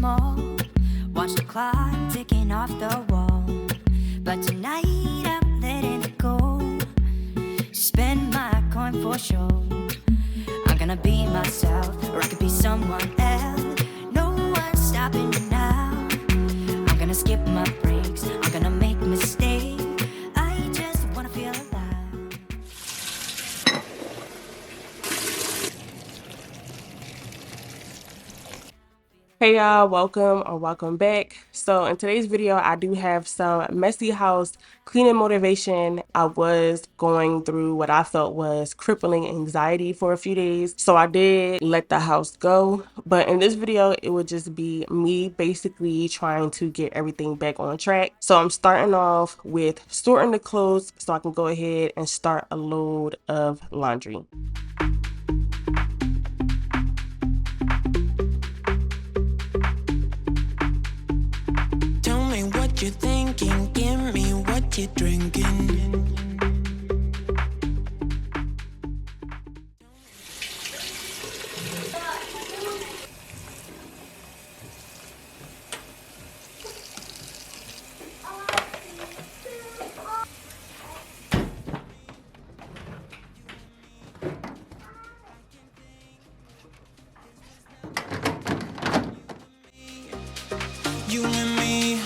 small. Watch the clock ticking off the wall. But tonight I'm letting it go. Spend my coin for sure. I'm gonna be myself, or I could be someone else. No one's stopping me now. I'm gonna skip my breaks, I'm gonna make mistakes. I just wanna feel alive. Hey y'all, welcome back. So in today's video, I do have some messy house cleaning motivation. I was going through what I felt was crippling anxiety for a few days. So I did let the house go. But in this video, it would just be me basically trying to get everything back on track. So I'm starting off with sorting the clothes so I can go ahead and start a load of laundry. You're thinking, give me what you're drinking. You and me.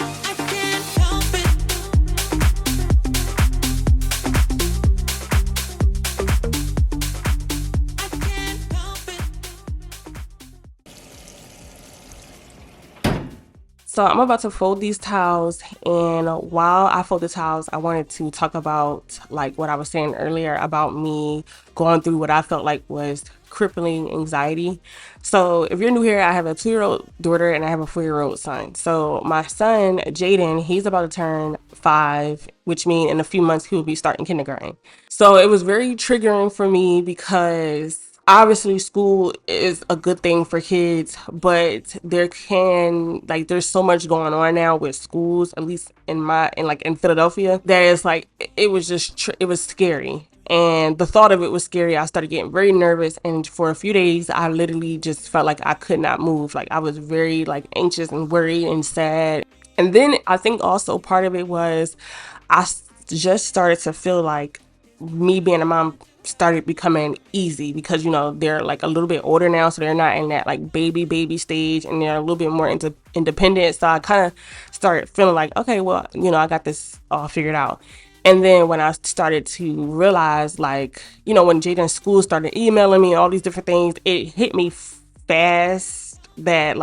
So I'm about to fold these towels, and while I fold the towels, I wanted to talk about like what I was saying earlier about me going through what I felt like was crippling anxiety. So if you're new here, I have a 2-year-old daughter and I have a 4-year-old son. So my son, Jaden, he's about to turn 5, which means in a few months he will be starting kindergarten. So it was very triggering for me because obviously school is a good thing for kids, but there's so much going on now with schools, at least in Philadelphia, that is like it was just it was scary. And the thought of it was scary. I started getting very nervous, and for a few days I literally just felt like I could not move. Like I was very anxious and worried and sad. And then I think also part of it was just started to feel like me being a mom started becoming easy because they're like a little bit older now, so they're not in that like baby stage, and they're a little bit more independent. So I kind of started feeling like, okay, well, I got this all figured out. And then when I started to realize, when Jaden's school started emailing me all these different things, it hit me fast that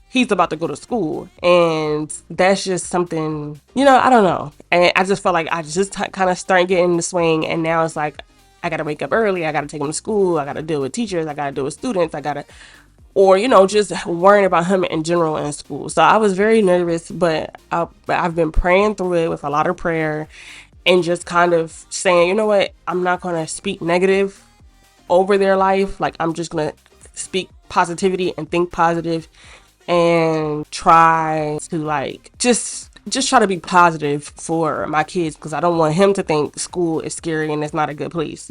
he's about to go to school, and that's just something, I don't know. And I just felt like I just kind of started getting in the swing, and now it's like I gotta wake up early, I gotta take him to school, I gotta deal with teachers, I gotta deal with students, just worrying about him in general in school. So I was very nervous, but I've been praying through it with a lot of prayer and just kind of saying, you know what, I'm not gonna speak negative over their life. Like I'm just gonna speak positivity and think positive and try to just try to be positive for my kids, because I don't want him to think school is scary and it's not a good place,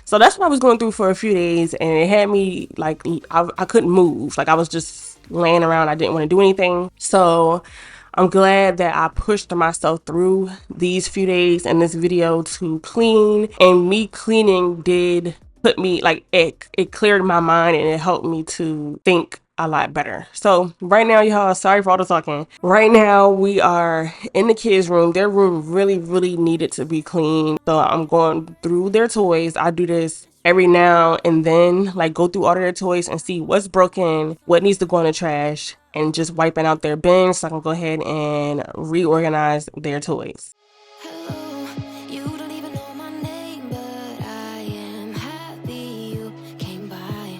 So that's what I was going through for a few days, and it had me I couldn't move. Like I was just laying around. I didn't want to do anything. So I'm glad that I pushed myself through these few days in this video to clean, and me cleaning did put me it cleared my mind, and it helped me to think a lot better. So right now, y'all, sorry for all the talking. Right now we are in the kids' room. Their room really needed to be cleaned. So I'm going through their toys. I do this every now and then, go through all of their toys and see what's broken, what needs to go in the trash, and just wiping out their bins so I can go ahead and reorganize their toys. Hello, you don't even know my name, but I am happy you came by.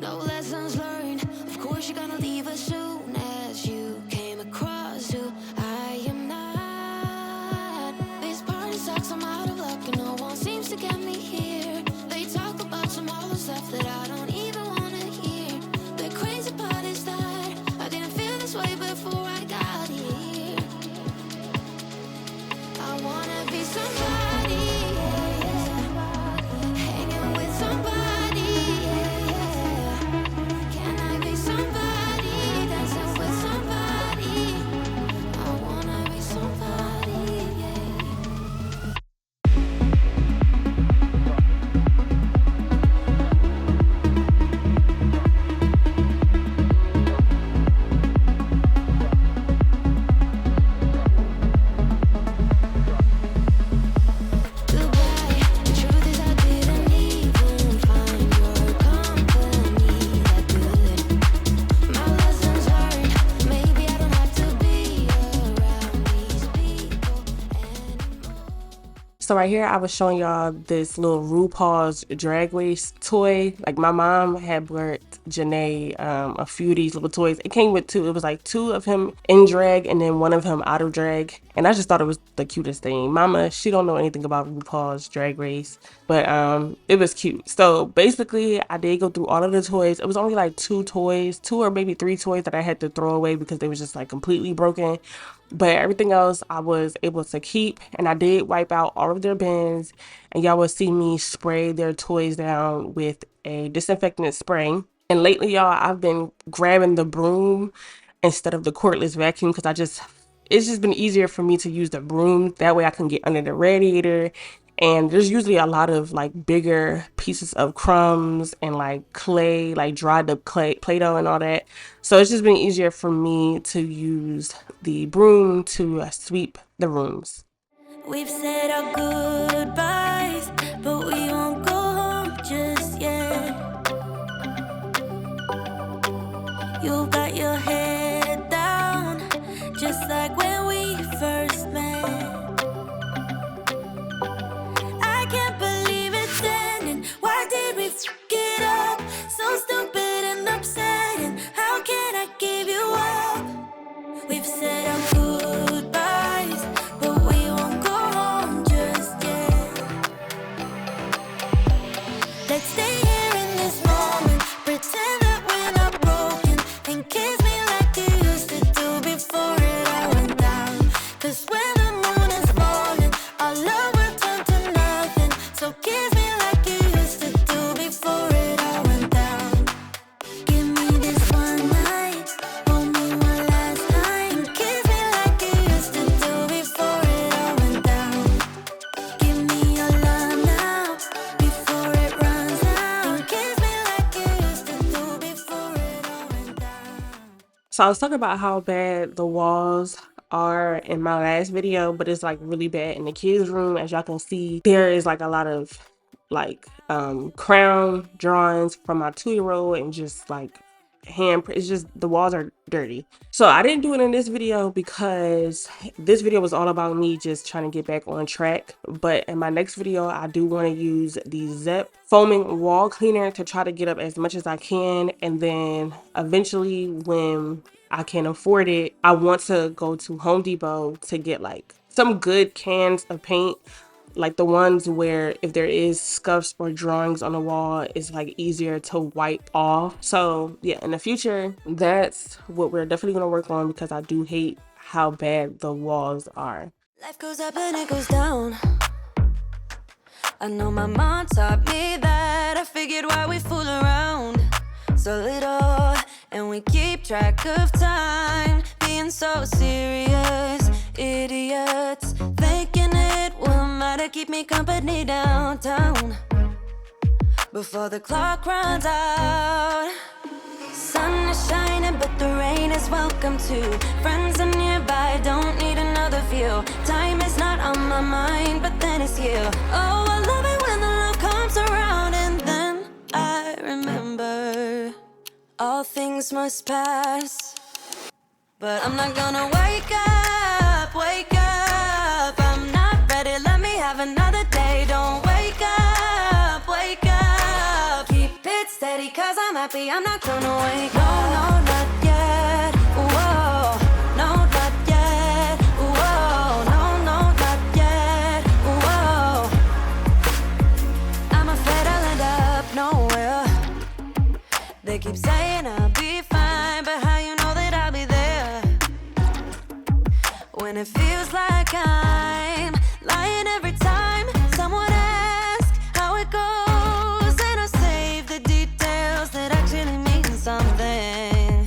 No lessons learned, of course you're gonna leave as soon as you came across who I am not. This party sucks, I'm out of luck, and no one seems to get me here. They talk about some all the stuff that I don't even wanna hear. The crazy part is that I didn't feel this way before I got here. I wanna be somebody, hanging with somebody, can I be somebody that So right here, I was showing y'all this little RuPaul's Drag Race toy. Like my mom had bought Janae a few of these little toys. It came with two. It was like two of him in drag and then one of him out of drag. And I just thought it was the cutest thing. Mama, she don't know anything about RuPaul's Drag Race, but it was cute. So basically, I did go through all of the toys. It was only like two or maybe three toys that I had to throw away because they was just like completely broken. But everything else I was able to keep, and I did wipe out all of their bins, and y'all will see me spray their toys down with a disinfectant spray. And lately, y'all, I've been grabbing the broom instead of the cordless vacuum because it's just been easier for me to use the broom. That way I can get under the radiator. And there's usually a lot of like bigger pieces of crumbs and like clay, like dried up clay, Play-Doh and all that. So it's just been easier for me to use the broom to sweep the rooms. We've said our goodbyes, but we won't go home just yet. You got your head down, just like when we first met. I can't believe it's ending. Why did we f it up? So stupid and upsetting. How can I give you up? We've said our goodbyes, but we won't go home just yet. Let's stay here in this moment, pretend that we're not broken, and kiss me like you used to do before it all went down. 'Cause when the moon is falling, our love will turn to nothing. So kiss me like you used to do before it all went down. Give me this one night, hold me one last time. Kiss me like you used to do before it all went down. Give me your love now, before it runs out. Kiss me like you used to do before it all went down. So I was talking about how bad the walls are in my last video, but it's like really bad in the kids' room. As y'all can see, there is like a lot of like crown drawings from my 2-year-old and just like it's just the walls are dirty. So I didn't do it in this video because this video was all about me just trying to get back on track. But in my next video, I do want to use the Zep foaming wall cleaner to try to get up as much as I can, and then eventually when I can afford it, I want to go to Home Depot to get like some good cans of paint, like the ones where if there is scuffs or drawings on the wall, it's like easier to wipe off. So yeah, in the future, that's what we're definitely gonna work on because I do hate how bad the walls are. Life goes up and it goes down. I know my mom taught me that. I figured why we fool around so little, and we keep track of time, being so serious, idiots, thinking it will matter, keep me company downtown before the clock runs out. Sun is shining, but the rain is welcome too. Friends are nearby, don't need another view. Time is not on my mind, but then it's you. Oh, I love it when the love comes around, and then I remember all things must pass. But I'm not gonna wake up, wake up. I'm not ready, let me have another day. Don't wake up, wake up. Keep it steady, 'cause I'm happy, I'm not gonna wake up. No, not yet, whoa. No, not yet, whoa. No, not yet, whoa. I'm afraid I'll end up nowhere. They keep saying I'll be fine, but how you know that I'll be there when it feels like I'm lying every time someone asks how it goes, and I save the details that actually mean something.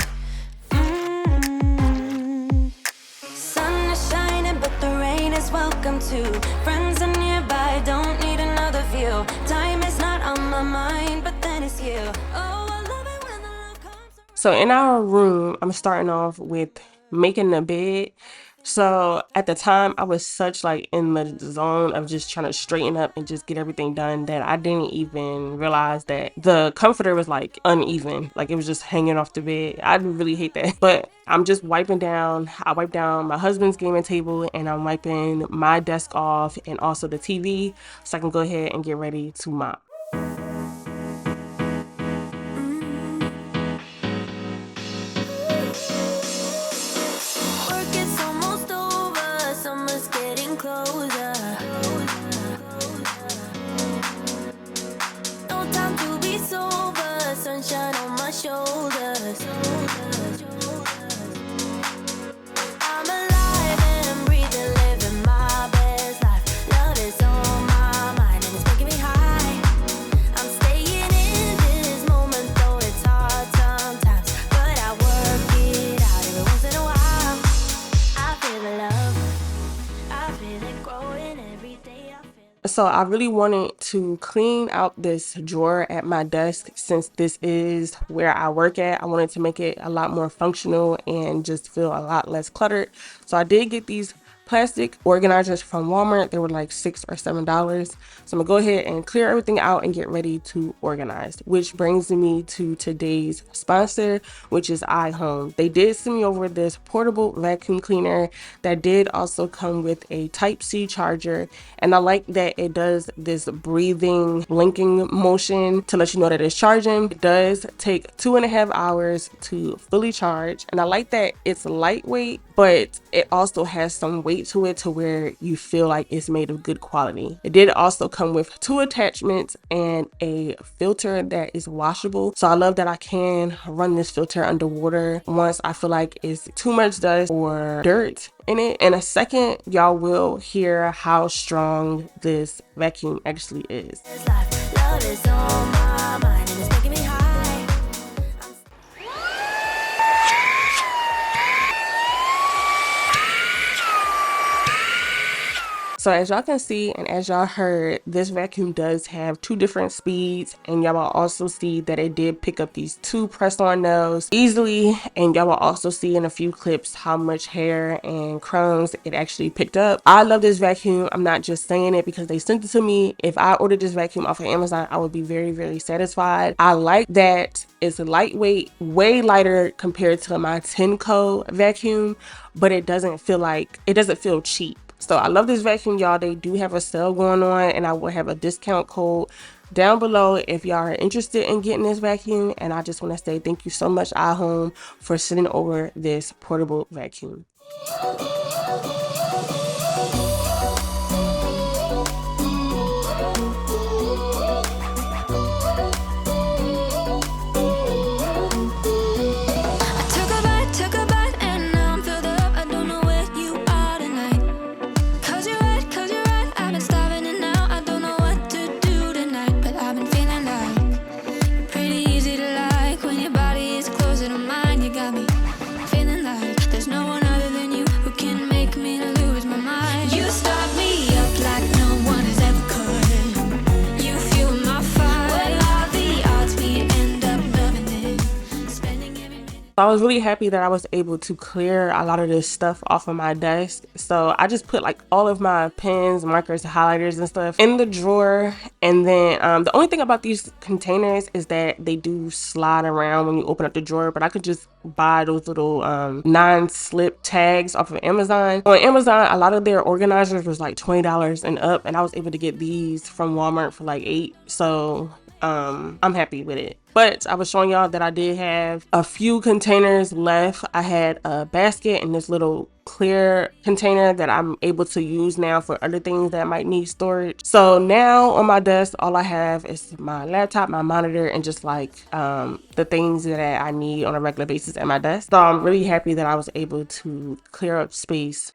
Sun is shining, but the rain is welcome too. Friends are nearby, don't need another view. Time is not on my mind, but then it's you. Oh, I love it when the love comes. So in our room, I'm starting off with making the bed. So at the time, I was such like in the zone of just trying to straighten up and just get everything done that I didn't even realize that the comforter was like uneven. Like it was just hanging off the bed. I really hate that. But I'm just wiping down. I wipe down my husband's gaming table and I'm wiping my desk off and also the TV so I can go ahead and get ready to mop. Work is almost over, summer's getting closer. No time to be sober, sunshine on my shoulders. I'm alive and breathing, living my best life. Love is on my mind and it's making me high. I'm staying in this moment, though it's hard sometimes, but I work it out every once in a while. I feel the love, I feel it growing every day. I feel So I really wanted to clean out this drawer at my desk since this is where I work at. I wanted to make it a lot more functional and just feel a lot less cluttered. So I did get these plastic organizers from Walmart. They were like $6 or $7. So I'm gonna go ahead and clear everything out and get ready to organize, which brings me to today's sponsor, which is iHOM. They did send me over this portable vacuum cleaner that did also come with a Type-C charger, and I like that it does this breathing blinking motion to let you know that it's charging. It does take 2.5 hours to fully charge, and I like that it's lightweight, but it also has some weight to it to where you feel like it's made of good quality. It did also come with 2 attachments and a filter that is washable. So I love that I can run this filter underwater once I feel like it's too much dust or dirt in it. In a second, y'all will hear how strong this vacuum actually is. life. Love is on my mind and it's making me high. So as y'all can see and as y'all heard, this vacuum does have 2 different speeds, and y'all will also see that it did pick up these 2 press-on nails easily, and y'all will also see in a few clips how much hair and crumbs it actually picked up. I love this vacuum. I'm not just saying it because they sent it to me. If I ordered this vacuum off of Amazon, I would be very, very satisfied. I like that it's lightweight, way lighter compared to my Tenco vacuum, but it doesn't feel cheap. So I love this vacuum, y'all. They do have a sale going on, and I will have a discount code down below if y'all are interested in getting this vacuum. And I just want to say thank you so much, iHOM, for sending over this portable vacuum. Took a bite, and now I'm filled up. I don't know where you are tonight. Cause you're right, I've been starving and now I don't know what to do tonight. But I've been feeling like you're pretty easy to like when your body is closer to mine. You got me feeling like there's no one other than you who can make me lose my mind. You start me up like no one has ever could. You fuel my fire. What are the odds we end up loving it? Spending every minute. So I was really happy that I was able to clear a lot of this stuff off of my desk. So I just put like all of my pens, markers, highlighters and stuff in the drawer. And then the only thing about these containers is that they do slide around when you open up the drawer, but I could just buy those little non-slip tags off of Amazon. On Amazon, a lot of their organizers was like $20 and up, and I was able to get these from Walmart for like $8. So I'm happy with it. But I was showing y'all that I did have a few containers left. I had a basket and this little clear container that I'm able to use now for other things that might need storage. So now on my desk, all I have is my laptop, my monitor, and just like the things that I need on a regular basis at my desk. So I'm really happy that I was able to clear up space.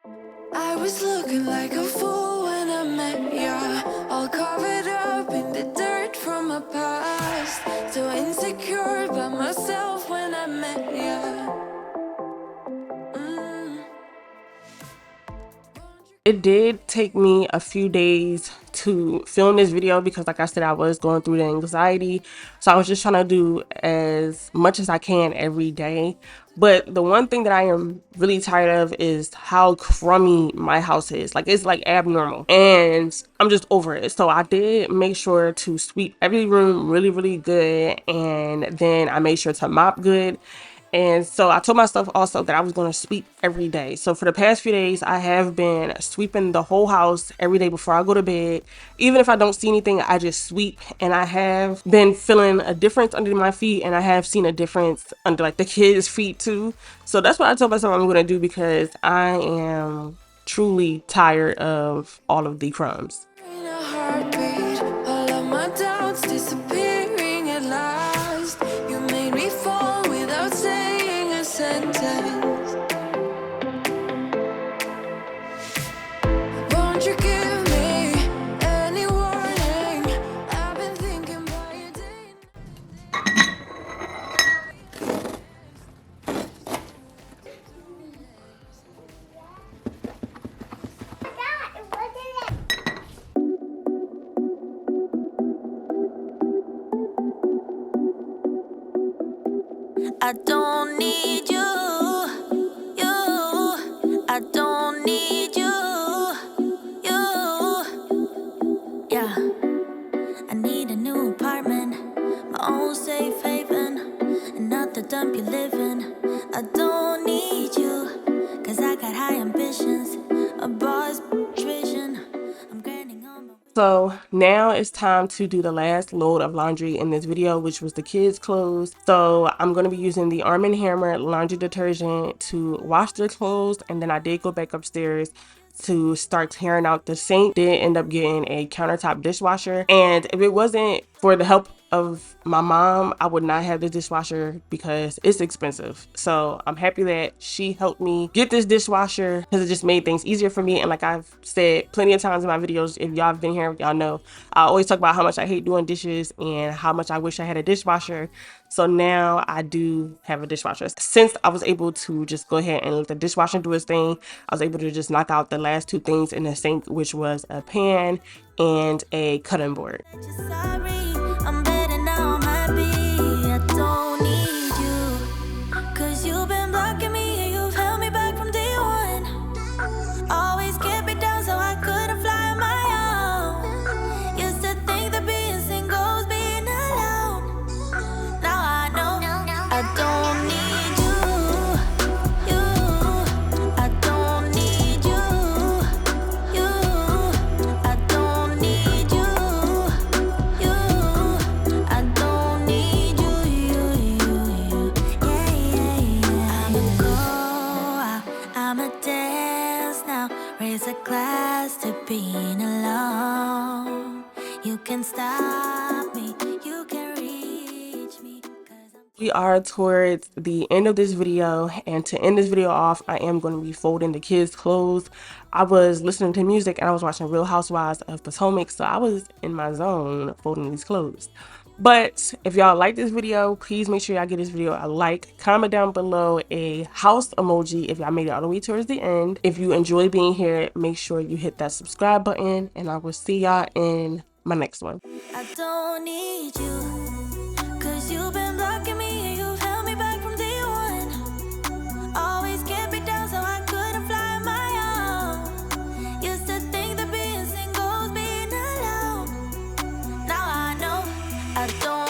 I was looking like a fool when I met ya, all covered up in the dirt from my past. So insecure by myself when I met ya. It did take me a few days to film this video because like I said, I was going through the anxiety. So I was just trying to do as much as I can every day. But the one thing that I am really tired of is how crummy my house is. Like, it's like abnormal, and I'm just over it. So I did make sure to sweep every room really, really good, and then I made sure to mop good. And so I told myself also that I was going to sweep every day. So for the past few days, I have been sweeping the whole house every day before I go to bed. Even if I don't see anything, I just sweep. And I have been feeling a difference under my feet, and I have seen a difference under like the kids' feet too. So that's what I told myself I'm going to do, because I am truly tired of all of the crumbs. In a heartbeat, all of my doubts disappearing at last. You made me fall without saying a sentence. Won't you give me any warning? I've been thinking about you day. I don't need you, I don't need you, yeah. I need a new apartment, my own safe haven, and not the dump you live in. I don't need you, cause I got high ambitions, a boss vision. I'm grinding on my... So now it's time to do the last load of laundry in this video, which was the kids' clothes. So I'm going to be using the Arm & Hammer laundry detergent to wash their clothes. And then I did go back upstairs to start tearing out the sink. Did end up getting a countertop dishwasher. And if it wasn't for the help of my mom, I would not have the dishwasher because it's expensive. So I'm happy that she helped me get this dishwasher, because it just made things easier for me. And like I've said plenty of times in my videos, if y'all have been here, y'all know I always talk about how much I hate doing dishes and how much I wish I had a dishwasher. So now I do have a dishwasher. Since I was able to just go ahead and let the dishwasher do its thing, I was able to just knock out the last two things in the sink, which was a pan and a cutting board. Sorry, I'm better now, I'm happy. I don't need you, cause you've been blocking me and you've held me back from day one. Always kept me down so I couldn't fly on my own. Used to think that being single was being alone. Now I know I don't need you, I don't need you, I don't need you, I don't need you, yeah. I'ma go out, I'ma dance now, raise a glass to being alone. You can stop me, you can reach me, 'cause I'm... We are towards the end of this video, and to end this video off, I am going to be folding the kids' clothes. I was listening to music and I was watching Real Housewives of Potomac, so I was in my zone folding these clothes. But if y'all like this video, please make sure y'all give this video a like, comment down below a house emoji if y'all made it all the way towards the end. If you enjoy being here, make sure you hit that subscribe button, and I will see y'all in my next one. I don't need you, cause you've been blocking me and you've held me back from day one. Always kept me down so I couldn't fly on my own. Used to think that being single was being alone. Now I know I don't